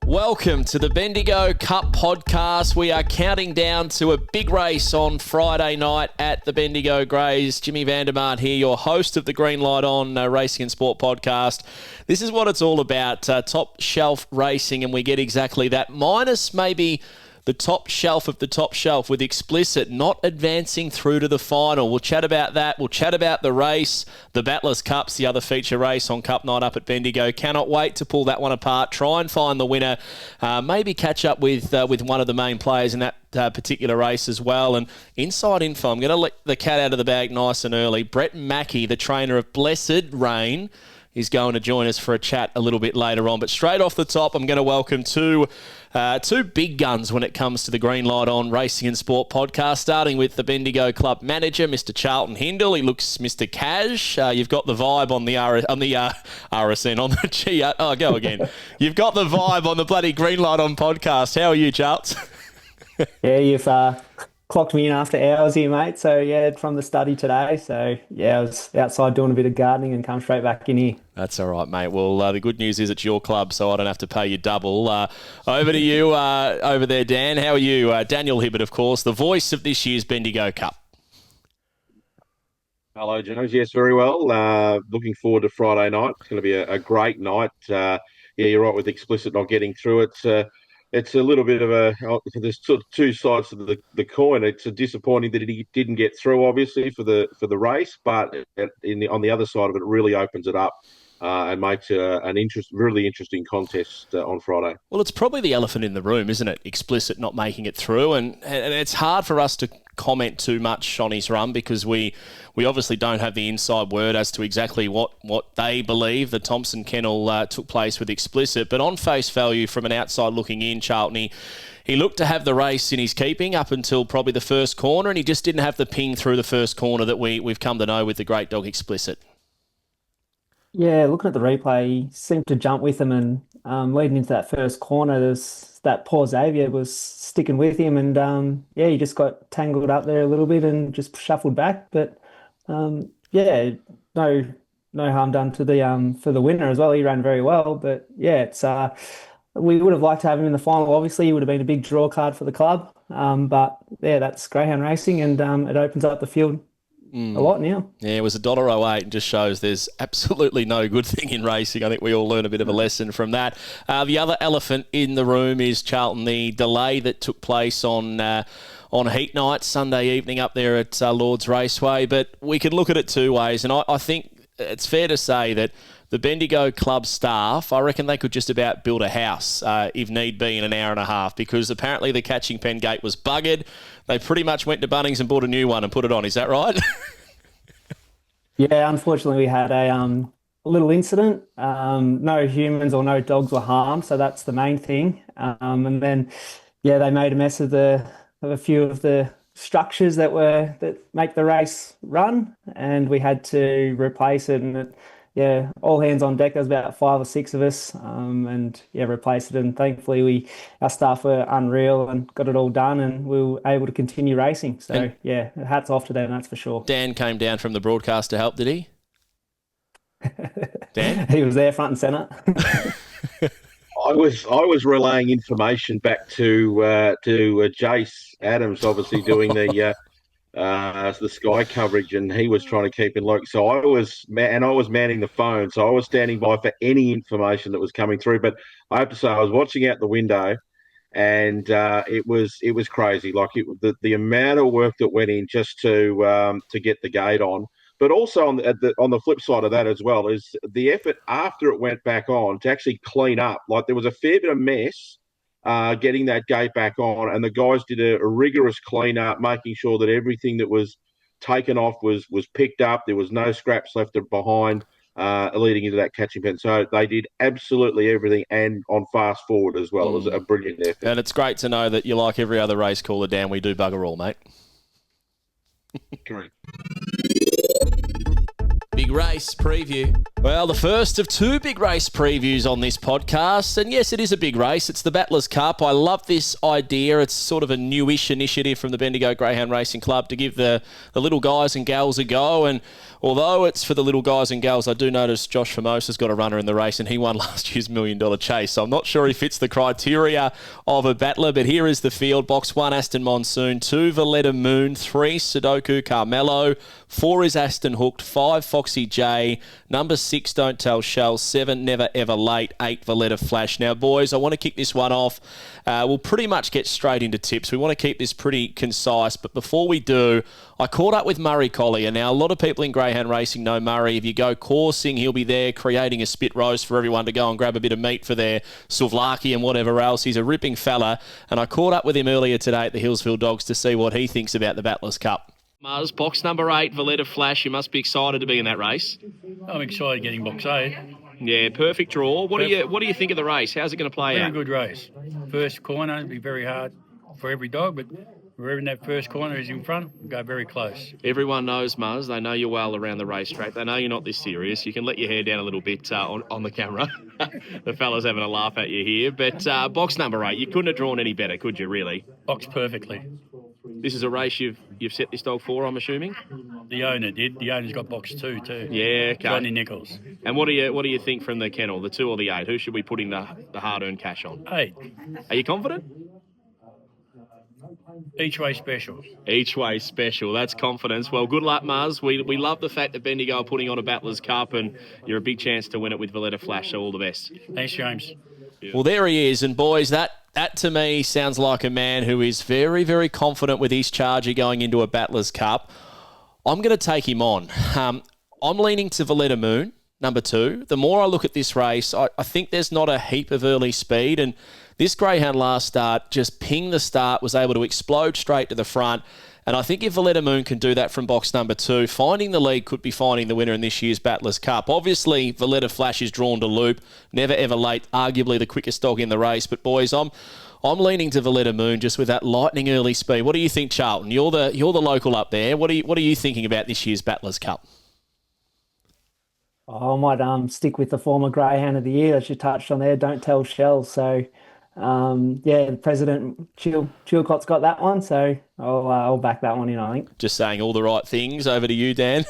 Welcome to the Bendigo Cup Podcast. We are counting down to a big race on Friday night at the Bendigo Greys. Jimmy Vandermart here, your host of the Green Light On Racing and Sport Podcast. This is what it's all about, top shelf racing, and we get exactly that, minus maybe the top shelf of the top shelf with Explicit not advancing through to the final. We'll chat about that. We'll chat about the race, the Battlers Cups, the other feature race on Cup Night up at Bendigo. Cannot wait to pull that one apart, try and find the winner, maybe catch up with one of the main players in that particular race as well. And inside info, I'm going to let the cat out of the bag nice and early. Brett Mackie, the trainer of Blessed Rain, is going to join us for a chat a little bit later on. But straight off the top, I'm going to welcome two big guns when it comes to the Green Light On Racing and Sport Podcast, starting with the Bendigo Club manager, Mr. Charlton Hindle. He looks Mr. Cash. You've got the vibe on the RSN, on the G. Oh, go again. You've got the vibe on the bloody Green Light On Podcast. How are you, Charles? Yeah, you've clocked me in after hours here, mate. So, yeah, from the study today. So, yeah, I was outside doing a bit of gardening and come straight back in here. That's all right, mate. Well, the good news is it's your club, so I don't have to pay you double. Over to you over there, Dan. How are you? Daniel Hibberd, of course, the voice of this year's Bendigo Cup. Hello, Jones. Yes, very well. Looking forward to Friday night. It's going to be a great night. Yeah, you're right with Explicit not getting through. It's a little bit of there's sort of two sides to the coin. It's disappointing that he didn't get through, obviously, for the race, but on the other side of it, it really opens it up and makes really interesting contest on Friday. Well, it's probably the elephant in the room, isn't it? Explicit not making it through, and it's hard for us to comment too much on his run because we obviously don't have the inside word as to exactly what they believe the Thompson Kennel took place with Explicit. But on face value, from an outside looking in, Charlton, he looked to have the race in his keeping up until probably the first corner, and he just didn't have the ping through the first corner that we've come to know with the great dog Explicit. Yeah, looking at the replay, he seemed to jump with him, and leading into that first corner, there's that poor Xavier was sticking with him, and he just got tangled up there a little bit and just shuffled back. But no harm done to the for the winner as well. He ran very well, but yeah, it's we would have liked to have him in the final. Obviously, he would have been a big draw card for the club, but yeah, that's greyhound racing, and it opens up the field a lot now. Yeah, it was $1.08 and just shows there's absolutely no good thing in racing. I think we all learn a bit of a lesson from that. The other elephant in the room is, Charlton, the delay that took place on heat night, Sunday evening up there at Lord's Raceway. But we can look at it two ways, and I think it's fair to say that the Bendigo Club staff, I reckon they could just about build a house if need be in an hour and a half, because apparently the catching pen gate was buggered. They pretty much went to Bunnings and bought a new one and put it on. Is that right? Yeah, unfortunately we had a little incident. No humans or no dogs were harmed, so that's the main thing. And then, yeah, they made a mess of a few of the structures that make the race run, and we had to replace it. And all hands on deck. There was about 5 or 6 of us, and replaced it. And thankfully, our staff were unreal and got it all done, and we were able to continue racing. So hats off to them, that's for sure. Dan came down from the broadcast to help, did he? Dan, he was there front and centre. I was relaying information back to Jace Adams, obviously doing the Sky coverage, and he was trying to keep in lock. So I was manning the phone, so I was standing by for any information that was coming through. But I have to say, I was watching out the window, and it was crazy. Like the amount of work that went in just to get the gate on. But also on the flip side of that as well is the effort after it went back on to actually clean up. Like there was a fair bit of mess getting that gate back on, and the guys did a rigorous clean up, making sure that everything that was taken off was picked up. There was no scraps left behind leading into that catching pen. So they did absolutely everything, and on fast forward as well. It was a brilliant effort. And it's great to know that you like every other race caller, Dan. We do bugger all, mate. Correct. Big race preview. Well, the first of two big race previews on this podcast. And yes, it is a big race. It's the Battlers Cup. I love this idea. It's sort of a newish initiative from the Bendigo Greyhound Racing Club to give the little guys and gals a go. And although it's for the little guys and gals, I do notice Josh Formosa's got a runner in the race and he won last year's $1 Million Chase. So I'm not sure he fits the criteria of a battler. But here is the field. Box 1, Aston Monsoon. 2, Valletta Moon. 3, Sudoku Carmelo. 4 is Aston Hooked. 5, Foxy J. Number 6, Don't Tell Shell. 7, Never Ever Late. 8, Valletta Flash. Now, boys, I want to kick this one off. We'll pretty much get straight into tips. We want to keep this pretty concise. But before we do, I caught up with Murray Collyer. Now, a lot of people in greyhound racing know Murray. If you go coursing, he'll be there creating a spit roast for everyone to go and grab a bit of meat for their souvlaki and whatever else. He's a ripping fella. And I caught up with him earlier today at the Hillsville Dogs to see what he thinks about the Battlers Cup. Muzz, box number 8, Valletta Flash. You must be excited to be in that race. I'm excited getting box 8. Yeah, perfect draw. What do you think of the race? How's it going to play out? Very good race. First corner will be very hard for every dog, but whoever in that first corner is in front, we'll go very close. Everyone knows, Muzz. They know you well around the racetrack. They know you're not this serious. You can let your hair down a little bit on the camera. The fella's having a laugh at you here. But box number 8, you couldn't have drawn any better, could you, really? Boxed perfectly. This is a race you've set this dog for, I'm assuming? The owner did. The owner's got box 2 too. Yeah, okay. Johnny Nichols. And what do you think from the kennel, the 2 or the 8? Who should we putting the hard-earned cash on? 8. Are you confident? Each way special. Each way special. That's confidence. Well, good luck, Muzz. We love the fact that Bendigo are putting on a Battlers Cup and you're a big chance to win it with Valletta Flash, so all the best. Thanks, James. Yeah. Well, there he is. And, boys, that to me sounds like a man who is very, very confident with his charger going into a Battlers Cup. I'm going to take him on. I'm leaning to Valletta Moon, number 2. The more I look at this race, I think there's not a heap of early speed. And this greyhound last start just pinged the start, was able to explode straight to the front. And I think if Valletta Moon can do that from box number 2, finding the lead could be finding the winner in this year's Battlers Cup. Obviously, Valletta Flash is drawn to loop. Never Ever Late, arguably the quickest dog in the race. But, boys, I'm leaning to Valletta Moon just with that lightning early speed. What do you think, Charlton? You're the local up there. What are you thinking about this year's Battlers Cup? I might stick with the former Greyhound of the Year that you touched on there, Don't Tell Shell. So, the President Chilcott's got that one, so I'll back that one in, I think. Just saying all the right things. Over to you, Dan.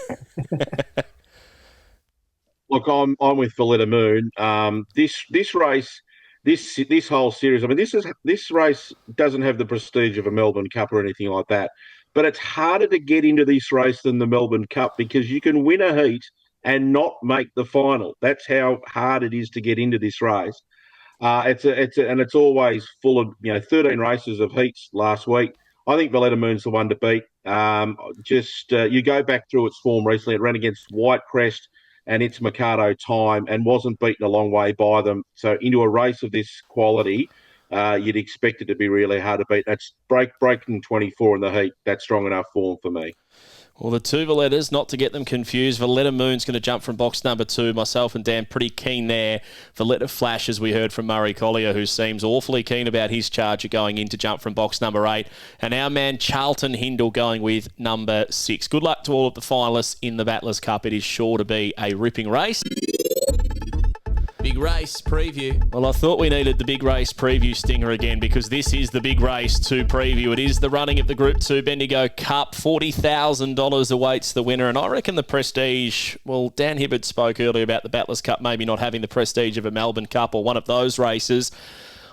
Look, I'm with Valletta Moon. This race, this whole series. I mean, this race doesn't have the prestige of a Melbourne Cup or anything like that, but it's harder to get into this race than the Melbourne Cup because you can win a heat and not make the final. That's how hard it is to get into this race. It's always full of 13 races of heats last week. I think Valletta Moon's the one to beat. You go back through its form recently. It ran against Whitecrest and its Mikado Time and wasn't beaten a long way by them. So into a race of this quality, you'd expect it to be really hard to beat. That's breaking 24 in the heat. That's strong enough form for me. Well, the 2 Vallettas, not to get them confused, Valletta Moon's going to jump from box number 2. Myself and Dan pretty keen there. Valletta Flash, as we heard from Murray Collyer, who seems awfully keen about his charger going in to jump from box number 8. And our man Charlton Hindle going with number 6. Good luck to all of the finalists in the Battlers Cup. It is sure to be a ripping race. Big race preview. Well, I thought we needed the big race preview stinger again because this is the big race to preview. It is the running of the Group 2 Bendigo Cup. $40,000 awaits the winner. And I reckon the prestige, well, Dan Hibberd spoke earlier about the Battlers Cup maybe not having the prestige of a Melbourne Cup or one of those races.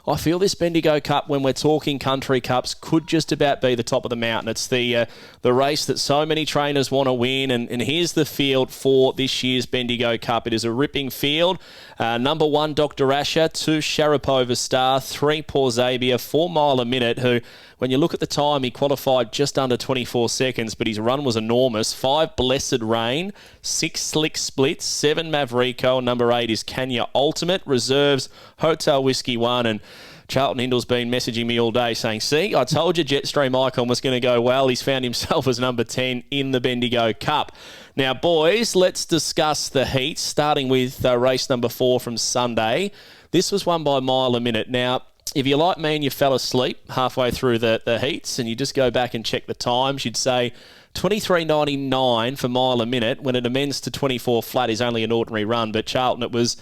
I feel this Bendigo Cup, when we're talking country cups, could just about be the top of the mountain. It's the race that so many trainers want to win, and here's the field for this year's Bendigo Cup. It is a ripping field. Number 1, Dr. Asher. 2, Sharapova Star. 3, Poor Xavier. 4 Mile a Minute, who, when you look at the time, he qualified just under 24 seconds, but his run was enormous. 5, Blessed Rain. 6, Slick Splits. 7, Maverico. And number 8 is Kenya Ultimate. Reserves, Hotel Whiskey 1. And Charlton Hindle's been messaging me all day saying, see, I told you Jetstream Icon was going to go well. He's found himself as number 10 in the Bendigo Cup. Now, boys, let's discuss the heats, starting with race number 4 from Sunday. This was won by Mile a Minute. Now, if you're like me and you fell asleep halfway through the heats and you just go back and check the times, you'd say 23.99 for mile a minute. When it amends to 24 flat is only an ordinary run, but Charlton, it was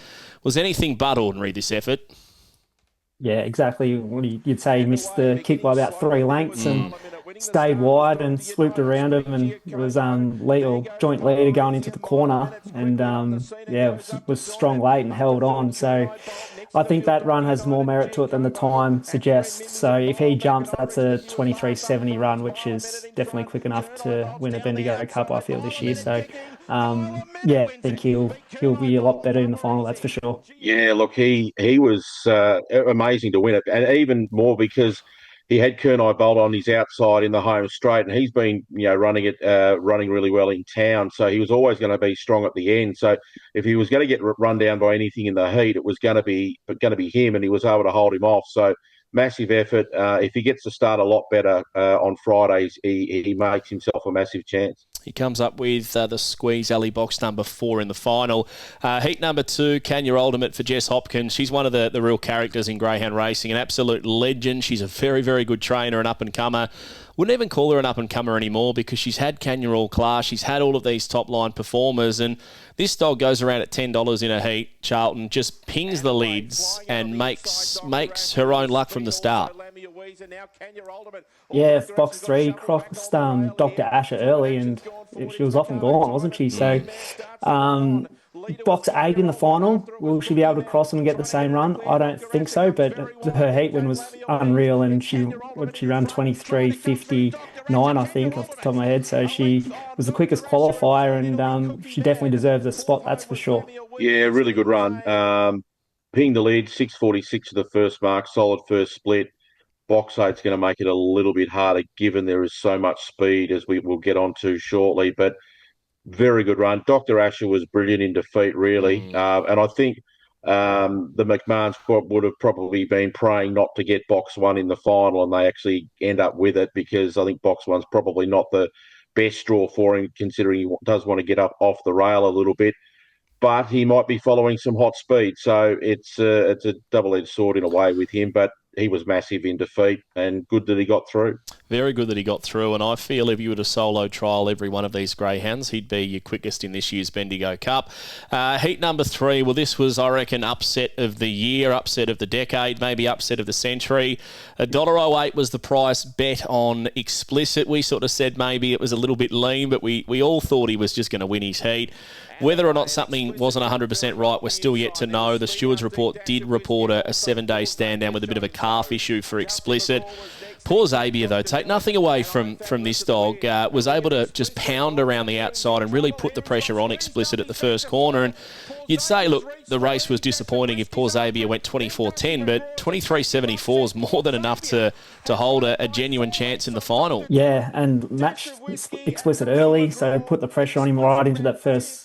anything but ordinary, this effort. Yeah, exactly. You'd say he missed the kick by about 3 lengths and stayed wide and swooped around him, and it was joint leader going into the corner, and was strong late and held on. So I think that run has more merit to it than the time suggests. So if he jumps, that's a 23.70 run, which is definitely quick enough to win a Bendigo Cup, I feel, this year. So I think he'll be a lot better in the final, that's for sure. Yeah, look, he was amazing to win it, and even more because he had Kernai Bolt on his outside in the home straight, and he's been running really well in town. So he was always going to be strong at the end. So if he was going to get run down by anything in the heat, it was going to be him, and he was able to hold him off. So massive effort. If he gets to start a lot better on Fridays, he makes himself a massive chance. He comes up with the Squeeze Alley box number 4 in the final. Heat number 2, Can Your Ultimate for Jess Hopkins. She's one of the real characters in greyhound racing, an absolute legend. She's a very, very good trainer, an up-and-comer. Wouldn't even call her an up-and-comer anymore because she's had Can Your All Class. She's had all of these top-line performers, and this dog goes around at $10 in a heat. Charlton just pings the lids and makes her own luck from the start. Yeah, box 3 crossed Dr. Asher early, and she was off and gone, wasn't she? So box 8 in the final, will she be able to cross and get the same run? I don't think so, but her heat win was unreal, and she ran 23.59, I think, off the top of my head. So she was the quickest qualifier, and she definitely deserves a spot, that's for sure. Yeah, really good run. Pinged the lead, 6.46 to the first mark, solid first split. Box 8's going to make it a little bit harder given there is so much speed, as we will get onto shortly, but very good run. Dr. Asher was brilliant in defeat, really. And I think the McMahons would have probably been praying not to get box 1 in the final, and they actually end up with it because I think box 1's probably not the best draw for him, considering he does want to get up off the rail a little bit. But he might be following some hot speed. So it's a double-edged sword in a way with him, but he was massive in defeat, and good that he got through. Very good that he got through, and I feel if you were to solo trial every one of these greyhounds, he'd be your quickest in this year's Bendigo Cup. Heat number 3, well, this was, I reckon, upset of the year, upset of the decade, maybe upset of the century. $1.08 was the price bet on Explicit. We sort of said maybe it was a little bit lean, but we all thought he was just going to win his heat. Whether or not something wasn't 100% right, we're still yet to know. The stewards report did report a 7-day stand down with a bit of a calf issue for Explicit. Poor Xavier, though, take nothing away from this dog, was able to just pound around the outside and really put the pressure on Explicit at the first corner. And you'd say, look, the race was disappointing if poor Xavier went 24.10, but 23.74 is more than enough to hold a genuine chance in the final. Yeah, and matched Explicit early, so put the pressure on him right into that first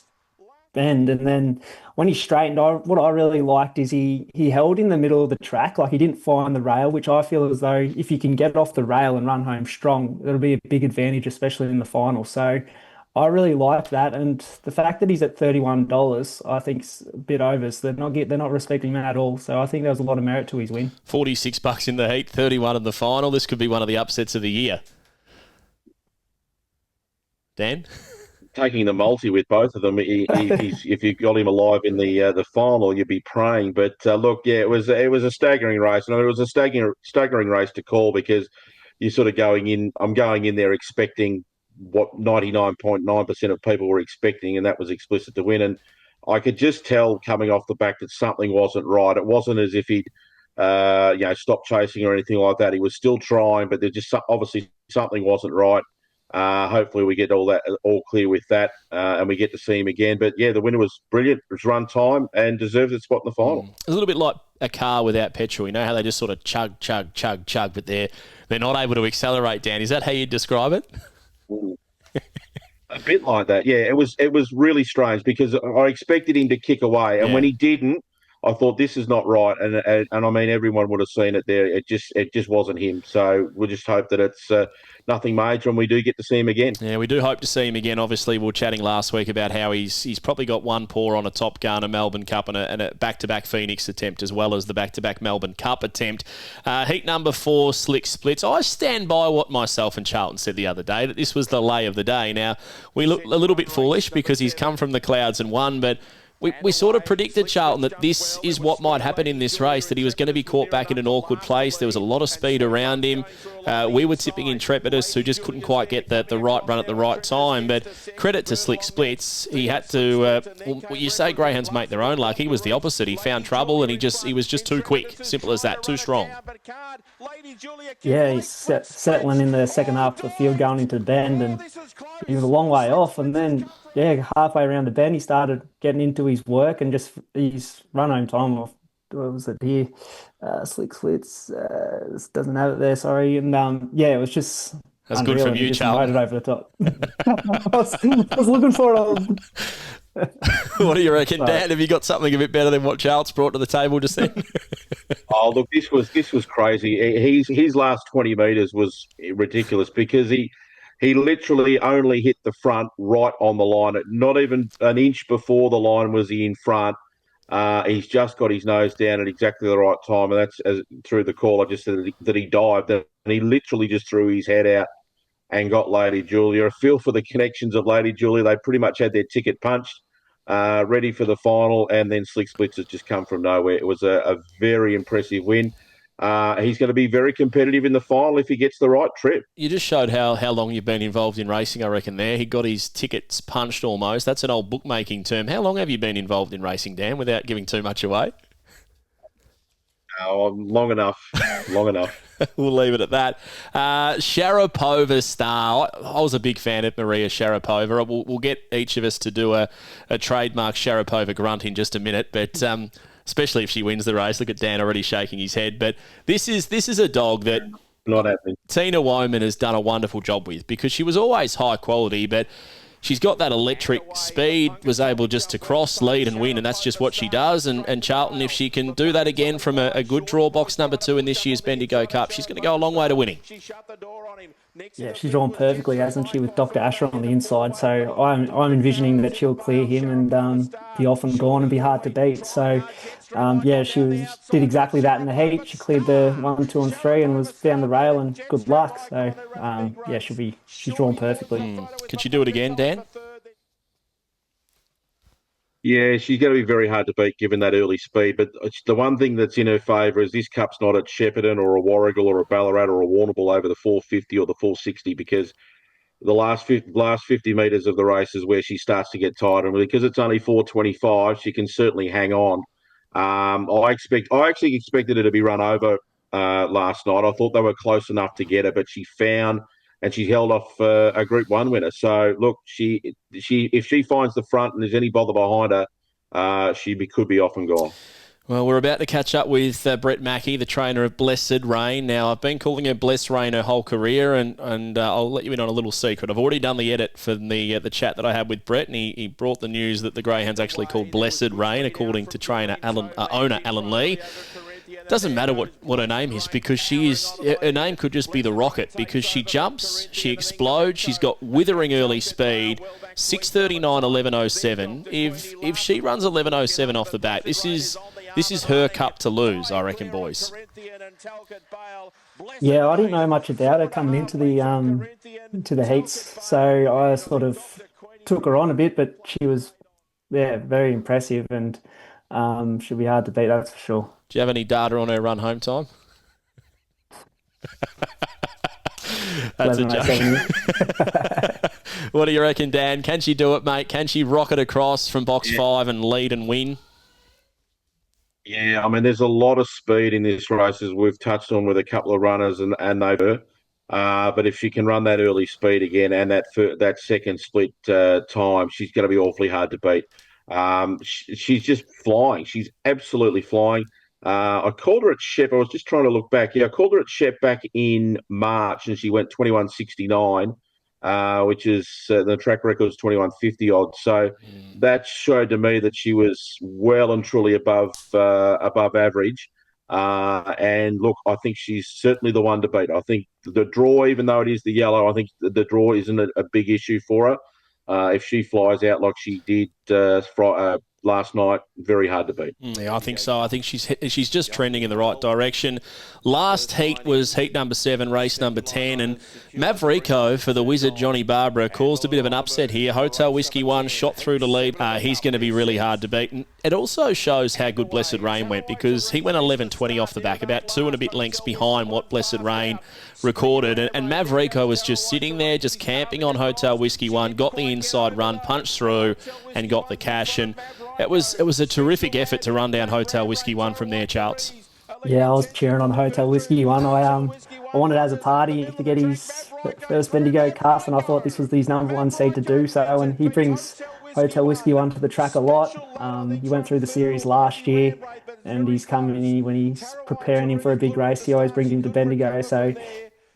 bend, and then when he straightened, what I really liked is he held in the middle of the track, like he didn't find the rail, which I feel as though if you can get off the rail and run home strong, it'll be a big advantage, especially in the final. So I really like that, and the fact that he's at $31, I think, is a bit over. So they're not respecting him at all. So I think there was a lot of merit to his win. $46 in the heat, 31 in the final. This could be one of the upsets of the year. Dan? Taking the multi with both of them, if you got him alive in the final, you'd be praying. But look, yeah, it was a staggering race, and it was a staggering race to call because you're sort of going in. I'm going in there expecting what 99.9% of people were expecting, and that was Explicit to win. And I could just tell coming off the back that something wasn't right. It wasn't as if he'd stopped chasing or anything like that. He was still trying, but there just obviously something wasn't right. Hopefully we get all clear with that, and we get to see him again. But yeah, the winner was brilliant. It was run time and deserves its spot in the final. A little bit like a car without petrol. You know how they just sort of chug, chug, chug, chug, but they're not able to accelerate, Dan. Is that how you'd describe it? A bit like that, yeah. It was really strange because I expected him to kick away, and when he didn't, I thought this is not right, and I mean everyone would have seen it there. It just wasn't him. So we'll just hope that it's nothing major, and we do get to see him again. Yeah, we do hope to see him again. Obviously, we were chatting last week about how he's probably got one paw on a Top Gun, a Melbourne Cup, and a back-to-back Phoenix attempt, as well as the back-to-back Melbourne Cup attempt. Heat number 4, slick splits. I stand by what myself and Charlton said the other day, that this was the lay of the day. Now, we look a little bit foolish because he's come from the clouds and won, but we sort of predicted, Charlton, that this is what might happen in this race, that he was going to be caught back in an awkward place. There was a lot of speed around him. We were tipping Intrepidus, who just couldn't quite get the right run at the right time. But credit to Slick Splits. He had to, you say greyhounds make their own luck. He was the opposite. He found trouble and he was just too quick. Simple as that. Too strong. Yeah, he's settling in the second half of the field going into the bend, and he was a long way off. And then, halfway around the bend, he started getting into his work and just his run home time off. What was it here? Slick Slits. This doesn't have it there, sorry. And it was just that's unreal. Good from you, Charlton. Rode it over the top. I was looking for it. What do you reckon, Dan? Have you got something a bit better than what Charles brought to the table just then? Oh, look, this was crazy. His last 20 metres was ridiculous because he literally only hit the front right on the line. Not even an inch before the line was he in front. He's just got his nose down at exactly the right time, and that's through the call. I just said that he dived, and he literally just threw his head out and got Lady Julia. A feel for the connections of Lady Julia. They pretty much had their ticket punched, ready for the final, and then Slick Splits has just come from nowhere. It was a very impressive win. He's going to be very competitive in the final if he gets the right trip. You just showed how long you've been involved in racing, I reckon, there. He got his tickets punched almost. That's an old bookmaking term. How long have you been involved in racing, Dan, without giving too much away? Oh, long enough. We'll leave it at that. Sharapova star. I was a big fan of Maria Sharapova. We'll get each of us to do a trademark Sharapova grunt in just a minute, but especially if she wins the race. Look at Dan already shaking his head. But this is a dog that not happening. Tina Woman has done a wonderful job with, because she was always high quality, but she's got that electric speed, was able just to cross, lead and win, and that's just what she does. And Charlton, if she can do that again from a good draw, box number 2 in this year's Bendigo Cup, she's going to go a long way to winning. Yeah, she's drawn perfectly, hasn't she, with Dr. Asher on the inside. So I'm envisioning that she'll clear him and be off and gone and be hard to beat. So, she did exactly that in the heat. She cleared the 1, 2 and 3 and was down the rail, and good luck. So, she's drawn perfectly. Can she do it again, Dan? Yeah, she's going to be very hard to beat given that early speed. But the one thing that's in her favour is this cup's not at Shepparton or a Warragul or a Ballarat or a Warrnambool over the 450 or the 460, because the last 50 metres of the race is where she starts to get tired. And because it's only 425, she can certainly hang on. I actually expected her to be run over last night. I thought they were close enough to get her, but she found and she held off a Group 1 winner. So, look, if she finds the front and there's any bother behind her, she could be off and gone. Well, we're about to catch up with Brett Mackie, the trainer of Blessed Rain. Now, I've been calling her Blessed Rain her whole career, and I'll let you in on a little secret. I've already done the edit for the chat that I had with Brett, and he brought the news that the greyhound's actually called Blessed Rain, according to owner Alan Lee. Doesn't matter what her name is, because her name could just be the Rocket, because she jumps, she explodes, she's got withering early speed, 6:39, 11:07. If she runs 11:07 off the bat, this is her cup to lose, I reckon, boys. Yeah, I didn't know much about her coming into the heats, so I sort of took her on a bit, but she was very impressive, and she'll be hard to beat, that's for sure. Do you have any data on her run home time? That's a joke. What do you reckon, Dan? Can she do it, mate? Can she rock it across from box 5 and lead and win? Yeah, I mean, there's a lot of speed in this race, as we've touched on with a couple of runners, and they've but if she can run that early speed again and that second split time, she's going to be awfully hard to beat. She's just flying. She's absolutely flying. I called her at Shep. I was just trying to look back. Yeah, I called her at Shep back in March, and she went 21.69. which is the track record is 21.50 odd. So that showed to me that she was well and truly above average. And look, I think she's certainly the one to beat. I think the draw, even though it is the yellow, I think the draw isn't a big issue for her. If she flies out like she did last night, very hard to beat. Yeah, I think so. I think she's just trending in the right direction. Last heat was heat number 7, race number 10, and Maverico for the Wizard Johnny Barbara caused a bit of an upset here. Hotel Whiskey 1 shot through to lead. He's going to be really hard to beat. And it also shows how good Blessed Rain went, because he went 11.20 off the back, about 2 and a bit lengths behind what Blessed Rain recorded. And Maverico was just sitting there, just camping on Hotel Whiskey 1, got the inside run, punched through, and got the cash. And it was a terrific effort to run down Hotel Whiskey 1 from there, Charles. Yeah, I was cheering on Hotel Whiskey 1. I wanted as a party to get his first Bendigo Cup, and I thought this was his number 1 seed to do so. And he brings Hotel Whiskey 1 to the track a lot. He went through the series last year, and he's coming in when he's preparing him for a big race. He always brings him to Bendigo, so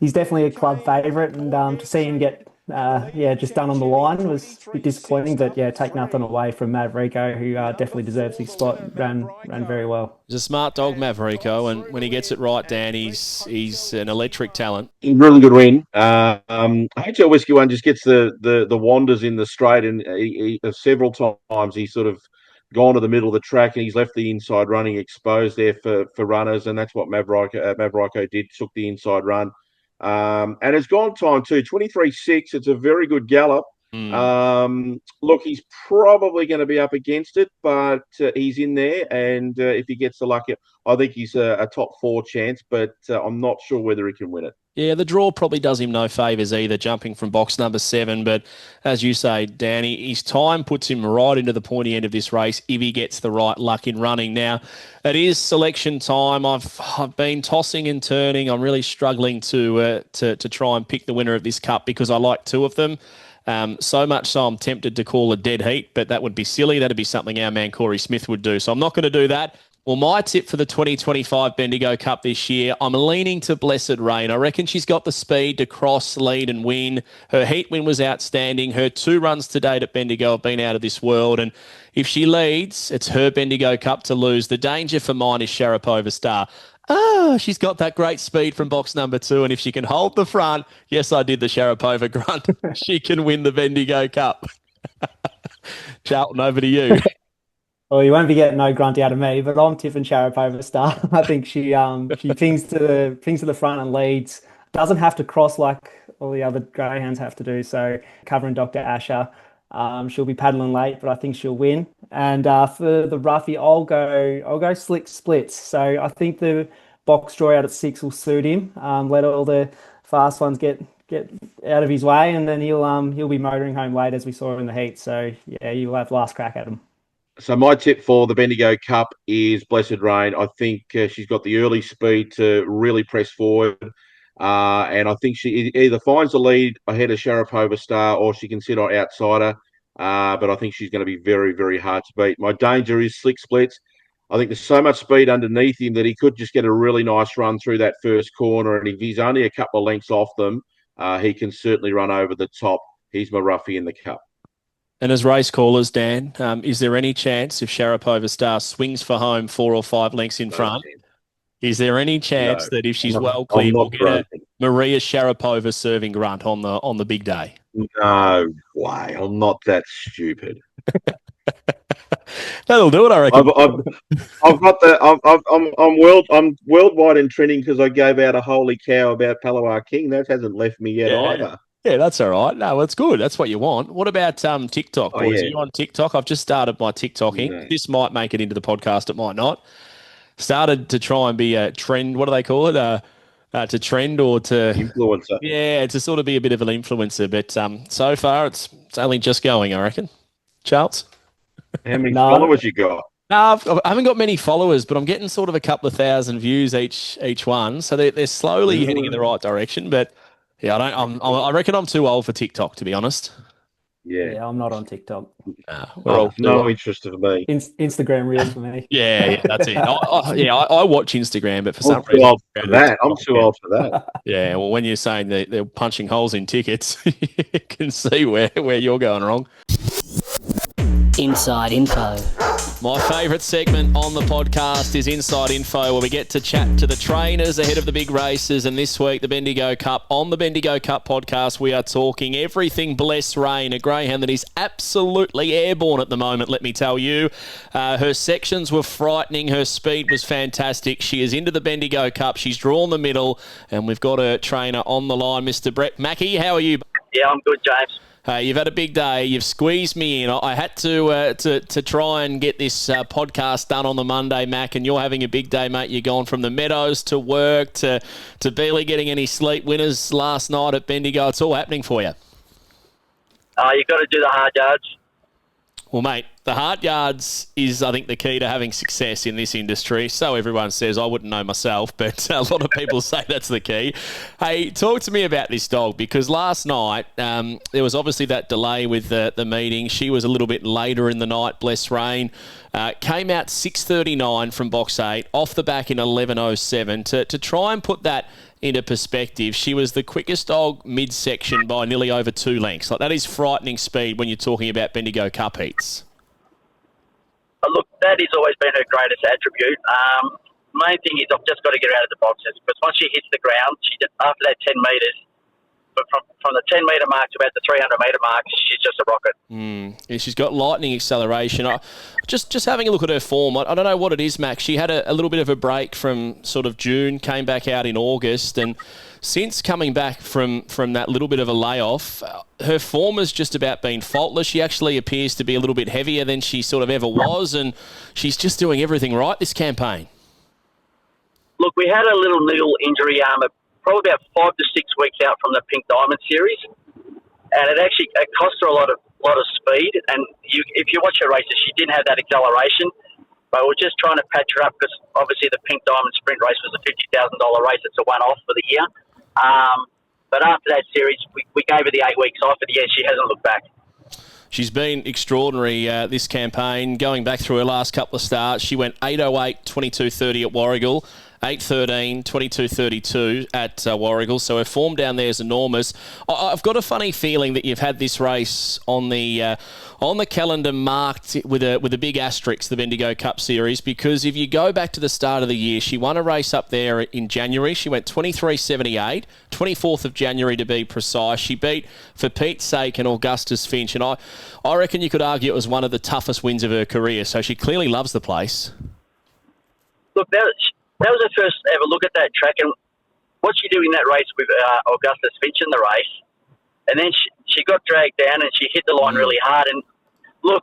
he's definitely a club favourite. And to see him get just done on the line was a bit disappointing, but take nothing away from Maverico, who definitely deserves his spot. Ran very well. He's a smart dog, Maverico, and when he gets it right, Dan, he's an electric talent. Really good win. HL Whiskey 1 just gets the wanders in the straight, and he several times he's sort of gone to the middle of the track, and he's left the inside running exposed there for runners, and that's what Maverico did, took the inside run. And it's gone time too, 23.6. It's a very good gallop. Look, he's probably going to be up against it, but he's in there, and if he gets the luck, I think he's a top 4 chance, but I'm not sure whether he can win it. Yeah, the draw probably does him no favours either, jumping from box number 7. But as you say, Danny, his time puts him right into the pointy end of this race if he gets the right luck in running. Now, it is selection time. I've been tossing and turning. I'm really struggling to try and pick the winner of this cup, because I like 2 of them. So much so I'm tempted to call a dead heat, but that would be silly. That'd be something our man Corey Smith would do. So I'm not going to do that. Well, my tip for the 2025 Bendigo Cup this year, I'm leaning to Blessed Rain. I reckon she's got the speed to cross, lead and win. Her heat win was outstanding. Her 2 runs to date at Bendigo have been out of this world. And if she leads, it's her Bendigo Cup to lose. The danger for mine is Sharapova Star. She's got that great speed from box number 2. And if she can hold the front, yes, I did the Sharapova grunt, she can win the Bendigo Cup. Charlton, over to you. Well, you won't be getting no grunt out of me, but I'm tipping Sharapova Star. I think she pings to the front and leads. Doesn't have to cross like all the other greyhounds have to do. So covering Dr. Asher, she'll be paddling late, but I think she'll win. And for the roughie, I'll go Slick Splits. So I think the box draw out at 6 will suit him. Let all the fast ones get out of his way, and then he'll be motoring home late, as we saw in the heat. So yeah, you'll have last crack at him. So my tip for the Bendigo Cup is Blessed Rain. I think she's got the early speed to really press forward. And I think she either finds the lead ahead of Sharapova Star, or she can sit on outsider. But I think she's going to be very, very hard to beat. My danger is Slick Splits. I think there's so much speed underneath him that he could just get a really nice run through that first corner. And if he's only a couple of lengths off them, he can certainly run over the top. He's my roughie in the Cup. And as race callers, Dan, is there any chance if Sharapova Star swings for home 4 or 5 lengths in front, is there any chance that if she's well clear, we'll get a Maria Sharapova serving grunt on the big day? No way. I'm not that stupid. That'll do it, I reckon. I've got the. I'm worldwide in trending because I gave out a holy cow about Palawa King. That hasn't left me yet either. Yeah, that's all right. No, that's good. That's what you want. What about TikTok, boys? Are you on TikTok? I've just started my TikToking. No. This might make it into the podcast. It might not. Started to try and be a trend. What do they call it? To trend or to influencer. Yeah, to sort of be a bit of an influencer. But so far, it's only just going, I reckon. Charles? How many followers you got? No, I haven't got many followers, but I'm getting sort of a couple of thousand views each one. So they're slowly heading in the right direction. But yeah, I reckon I'm too old for TikTok, to be honest. Yeah, I'm not on TikTok. No interest of me. Instagram Reels for me. Yeah, that's it. I watch Instagram, but for some I'm too reason, old for that. I'm too old for that. Yeah, well, when you're saying they're punching holes in tickets, you can see where you're going wrong. Inside Info. My favourite segment on the podcast is Inside Info, where we get to chat to the trainers ahead of the big races. And this week, the Bendigo Cup. On the Bendigo Cup podcast, we are talking everything Bless Rain, a greyhound that is absolutely airborne at the moment, let me tell you. Her sections were frightening. Her speed was fantastic. She is into the Bendigo Cup. She's drawn the middle, and we've got her trainer on the line, Mr. Brett Mackie. How are you? Yeah, I'm good, James. You've had a big day. You've squeezed me in. I had to try and get this podcast done on the Monday, Mac, and you're having a big day, mate. You're going from the Meadows to work to barely getting any sleep. Winners last night at Bendigo. It's all happening for you. You've got to do the hard yards. Well, mate, the hard yards is, I think, the key to having success in this industry. So everyone says. I wouldn't know myself, but a lot of people say that's the key. Hey, talk to me about this dog, because last night there was obviously that delay with the meeting. She was a little bit later in the night, Bless Rain. Came out 6:39 from box 8, off the back in 11:07. To try and put that into perspective, she was the quickest dog midsection by nearly over 2 lengths. Like, that is frightening speed when you're talking about Bendigo Cup heats. Look, that has always been her greatest attribute. Main thing is I've just got to get her out of the boxes, because once she hits the ground, after that 10 metres, but from the 10-metre mark to about the 300-metre mark, she's just a rocket. Yeah, she's got lightning acceleration. Just having a look at her form, I don't know what it is, Max. She had a little bit of a break from sort of June, came back out in August, and since coming back from that little bit of a layoff, her form has just about been faultless. She actually appears to be a little bit heavier than she sort of ever was, and she's just doing everything right this campaign. Look, we had a little niggle injury probably about 5 to 6 weeks out from the Pink Diamond series, and it cost her a lot of speed. And if you watch her races, she didn't have that acceleration. But we're just trying to patch her up, because obviously the Pink Diamond sprint race was a $50,000 race. It's a one-off for the year. But after that series, we gave her the 8 weeks off, and yeah, she hasn't looked back. She's been extraordinary this campaign. Going back through her last couple of starts, she went 8:08, 22:30 at Warragul, 8:13, 22:32 at Warragul. So her form down there is enormous. I've got a funny feeling that you've had this race on the calendar marked with a big asterisk, the Bendigo Cup Series, because if you go back to the start of the year, she won a race up there in January. She went 23:78, 24th of January to be precise. She beat For Pete's Sake and Augustus Finch, and I reckon you could argue it was one of the toughest wins of her career. So she clearly loves the place. Look, that was her first ever look at that track, and what she did in that race with Augustus Finch in the race, and then she got dragged down and she hit the line really hard. And look,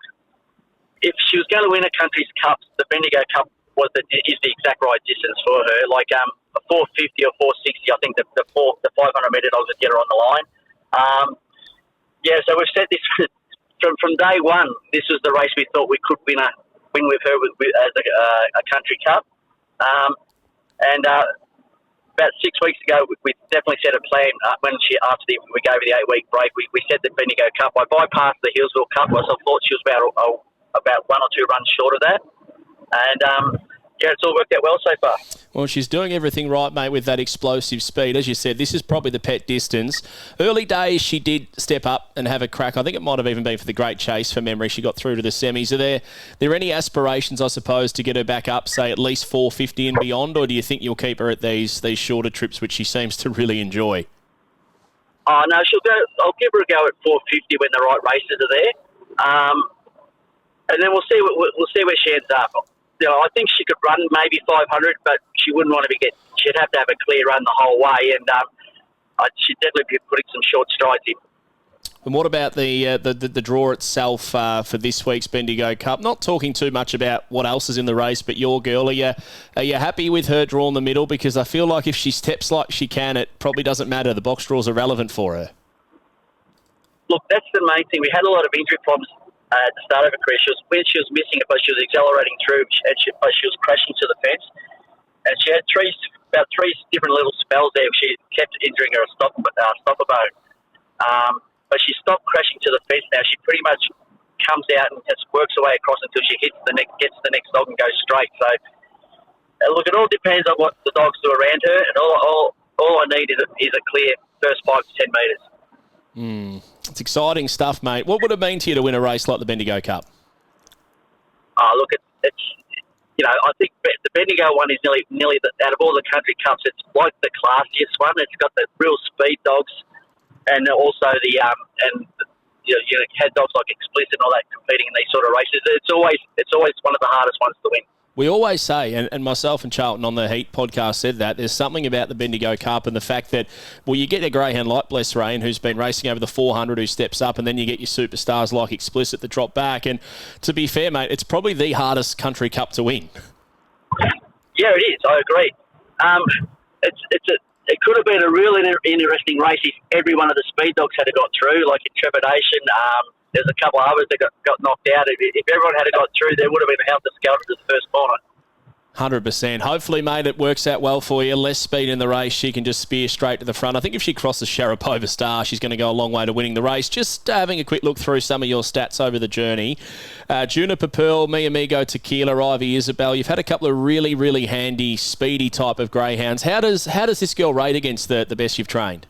if she was going to win a country's cup, the Bendigo Cup is the exact right distance for her. Like a 450 or 460, I think the 500-metre dogs would get her on the line. So we've said this from day one. This was the race we thought we could win with her as a country cup. About 6 weeks ago, we definitely set a plan when we gave her the 8-week break. We said the Bendigo Cup. I bypassed the Hillsville Cup, so I thought she was about 1 or 2 runs short of that. And it's all worked out well so far. Well, she's doing everything right, mate, with that explosive speed. As you said, this is probably the pet distance. Early days, she did step up and have a crack. I think it might have even been for the Great Chase, for memory. She got through to the semis. Are there any aspirations, I suppose, to get her back up, say, at least 450 and beyond, or do you think you'll keep her at these shorter trips, which she seems to really enjoy? Oh, no, I'll give her a go at 450 when the right races are there. And then we'll see where she ends up. I think she could run maybe 500, but she wouldn't want to she'd have to have a clear run the whole way, and she'd definitely be putting some short strides in. And what about the draw itself for this week's Bendigo Cup? Not talking too much about what else is in the race, but your girl, are you happy with her draw in the middle? Because I feel like if she steps like she can, it probably doesn't matter. The box draws are relevant for her. Look, that's the main thing. We had a lot of injury problems at the start of her career. When she was missing it, but she was accelerating through, and she was crashing to the fence. And she had about three different little spells there. She kept injuring her stopper bone. but she stopped crashing to the fence now. She pretty much comes out and just works her way across until she gets the next dog and goes straight. So, look, it all depends on what the dogs do around her, and all I need is a clear first 5 to 10 metres. It's exciting stuff, mate. What would it mean to you to win a race like the Bendigo Cup? Look, it's I think the Bendigo one is nearly out of all the country cups, it's like the classiest one. It's got the real speed dogs, and also you had dogs like Explicit and all that competing in these sort of races. It's always one of the hardest ones to win. We always say, and myself and Charlton on the Heat podcast said that, there's something about the Bendigo Cup and the fact that, well, you get a greyhound like Bless Rain who's been racing over the 400 who steps up, and then you get your superstars like Explicit that drop back. And to be fair, mate, it's probably the hardest country cup to win. Yeah, it is. I agree. It could have been a really interesting race if every one of the speed dogs had got through, like in Trepidation. There's a couple of others that got knocked out. If everyone had got through, there would have been a helter-skelter to the first corner. 100%. Hopefully, mate, it works out well for you. Less speed in the race. She can just spear straight to the front. I think if she crosses Sharapova Star, she's going to go a long way to winning the race. Just having a quick look through some of your stats over the journey. Juniper Pearl, Mi Amigo, Tequila, Ivy Isabel. You've had a couple of really, really handy, speedy type of greyhounds. How does this girl rate against the best you've trained?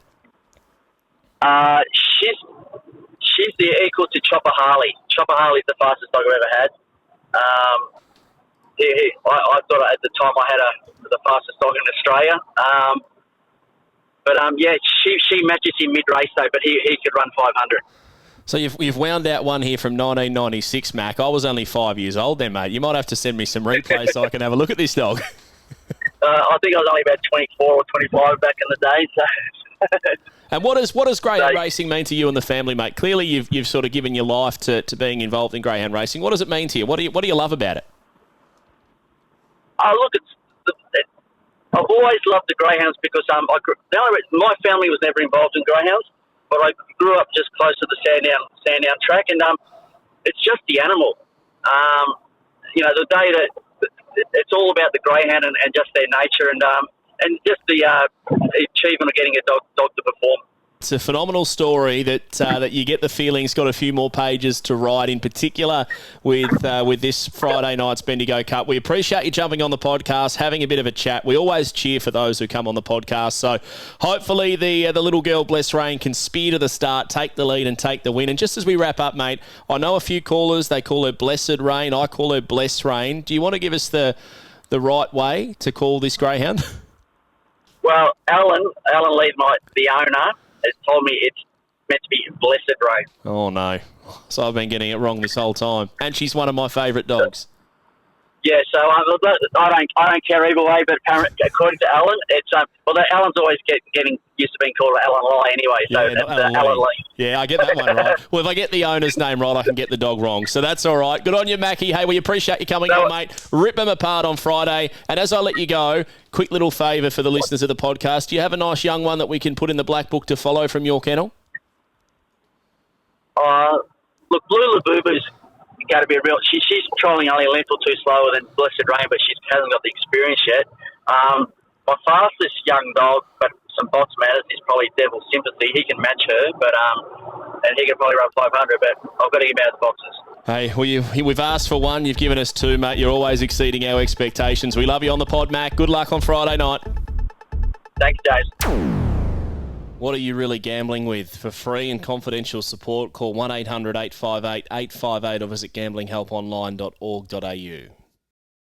She's the equal to Chopper Harley. Chopper Harley's the fastest dog I've ever had. I thought at the time I had the fastest dog in Australia. She matches him mid-race though, but he could run 500. So you've wound out one here from 1996, Mac. I was only 5 years old then, mate. You might have to send me some replays so I can have a look at this dog. I think I was only about 24 or 25 back in the day. So. And what does greyhound racing mean to you and the family, mate? Clearly, you've sort of given your life to being involved in greyhound racing. What does it mean to you? What do you love about it? Look, I've always loved the greyhounds because my family was never involved in greyhounds, but I grew up just close to the Sandown track, and it's just the animal. The day that it's all about the greyhound and just their nature and just the achievement of getting a dog to perform. It's a phenomenal story that you get the feeling's got a few more pages to write, in particular with this Friday night's Bendigo Cup. We appreciate you jumping on the podcast, having a bit of a chat. We always cheer for those who come on the podcast. So hopefully the little girl, Bless Rain, can spear to the start, take the lead and take the win. And just as we wrap up, mate, I know a few callers, they call her Blessed Rain. I call her Bless Rain. Do you want to give us the right way to call this greyhound? Well, Alan Lee, the owner, has told me it's meant to be Blessed Rain. Oh, no. So I've been getting it wrong this whole time. And she's one of my favourite dogs. Yeah, so I don't care either way, but according to Alan, it's Alan's always getting used to being called Alan Lie anyway, so yeah, that's Alan Lee. Yeah, I get that one right. Well, if I get the owner's name right, I can get the dog wrong, so that's all right. Good on you, Mackie. Hey, we appreciate you coming on, mate. Rip them apart on Friday. And as I let you go, quick little favour for the listeners of the podcast. Do you have a nice young one that we can put in the black book to follow from your kennel? Look, Blue Labubu's going to be a real... She's trolling only a length or two slower than Blessed Rain, but she hasn't got the experience yet. My fastest young dog, but some box matters, is probably Devil Sympathy. He can match her, but and he can probably run 500, but I've got to get him out of the boxes. Hey, well, we've asked for one. You've given us two, mate. You're always exceeding our expectations. We love you on the pod, Mac. Good luck on Friday night. Thanks, Jason. What are you really gambling with? For free and confidential support, call 1-800-858-858 or visit gamblinghelponline.org.au.